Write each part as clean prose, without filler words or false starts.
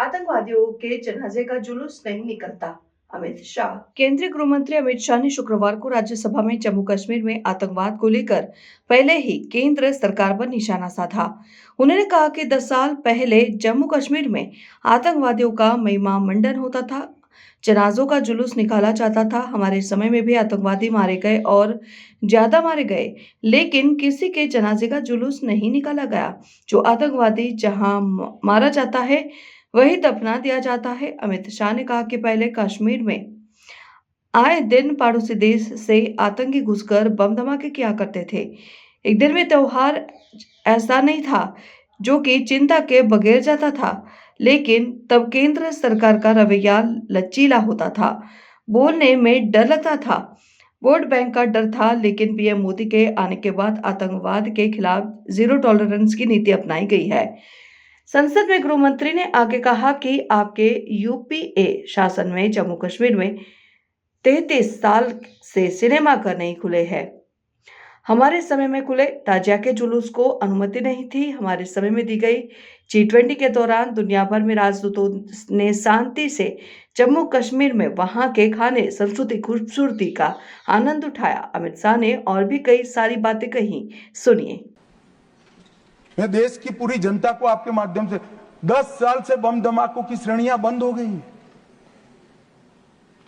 आतंकवादियों के जनाजे का जुलूस नहीं निकलता। अमित शाह। केंद्रीय गृह मंत्री अमित शाह ने शुक्रवार को राज्यसभा में जम्मू कश्मीर में आतंकवाद को लेकर पहले ही केंद्र सरकार पर निशाना साधा। उन्होंने कहा कि 10 साल पहले जम्मू कश्मीर में आतंकवादियों का महिमा मंडन होता था, जनाजों का जुलूस निकाला जाता था। हमारे समय में भी आतंकवादी मारे गए और ज्यादा मारे गए, लेकिन किसी के जनाजे का जुलूस नहीं निकाला गया। जो आतंकवादी जहां मारा जाता है वही दफना दिया जाता है। अमित शाह ने कहा कि पहले कश्मीर में आए दिन पड़ोसी देश से आतंकी घुसकर बम धमाके किया करते थे। एक दिन में त्योहार ऐसा नहीं था जो कि चिंता के बगैर जाता था, लेकिन तब केंद्र सरकार का रवैया लचीला होता था, बोलने में डर लगता था, वोट बैंक का डर था। लेकिन पीएम मोदी के आने के बाद आतंकवाद के खिलाफ जीरो टॉलरेंस की नीति अपनाई गई है। संसद में गृह मंत्री ने आगे कहा कि आपके यूपीए शासन में जम्मू कश्मीर में 33 साल से सिनेमाघर नहीं खुले हैं। हमारे समय में खुले। ताजिया के जुलूस को अनुमति नहीं थी। हमारे समय में दी गई G20 के दौरान दुनिया भर में राजदूतों ने शांति से जम्मू कश्मीर में वहां के खाने, संस्कृति, खूबसूरती का आनंद उठाया। अमित शाह ने और भी कई सारी बातें कही, सुनिए। मैं देश की पूरी जनता को आपके माध्यम से 10 साल से बम धमाकों की श्रेणियां बंद हो गई हैं।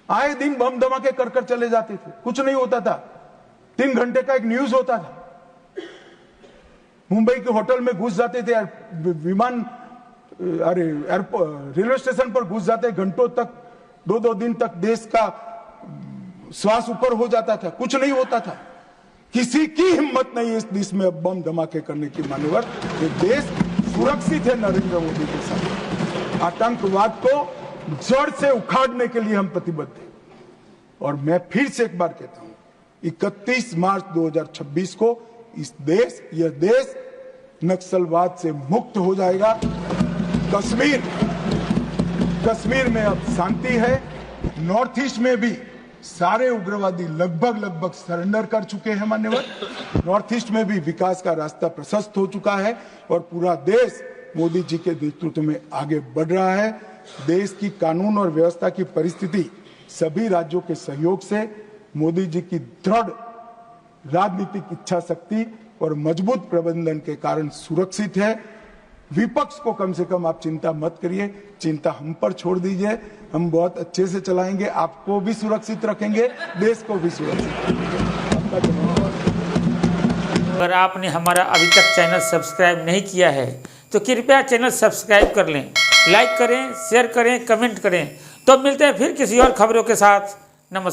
आए दिन बम धमाके कर चले जाते थे, कुछ नहीं होता था। 3 घंटे का एक न्यूज होता था। मुंबई के होटल में घुस जाते थे, रेलवे स्टेशन पर घुस जाते, घंटों तक, 2-2 दिन तक देश का श्वास ऊपर हो जाता था, कुछ नहीं होता था। किसी की हिम्मत नहीं इस देश में बम धमाके करने की। मान्यवर, ये देश सुरक्षित है नरेंद्र मोदी के साथ। आतंकवाद को जड़ से उखाड़ने के लिए हम प्रतिबद्ध हैं। और मैं फिर से एक बार कहता हूं, 31 मार्च 2026 को यह देश नक्सलवाद से मुक्त हो जाएगा। कश्मीर में अब शांति है। नॉर्थ ईस्ट में भी सारे उग्रवादी लगभग सरेंडर कर चुके हैं। मान्यवर, नॉर्थ ईस्ट में भी विकास का रास्ता प्रशस्त हो चुका है और पूरा देश मोदी जी के नेतृत्व में आगे बढ़ रहा है। देश की कानून और व्यवस्था की परिस्थिति सभी राज्यों के सहयोग से, मोदी जी की दृढ़ राजनीतिक इच्छा शक्ति और मजबूत प्रबंधन के कारण सुरक्षित है। विपक्ष को कम से कम आप चिंता मत करिए, चिंता हम पर छोड़ दीजिए। हम बहुत अच्छे से चलाएंगे, आपको भी सुरक्षित रखेंगे, देश को भी सुरक्षित रखेंगे। अगर आपने हमारा अभी तक चैनल सब्सक्राइब नहीं किया है तो कृपया चैनल सब्सक्राइब कर लें, लाइक करें, शेयर करें, कमेंट करें। तो मिलते हैं फिर किसी और खबरों के साथ। नमस्कार।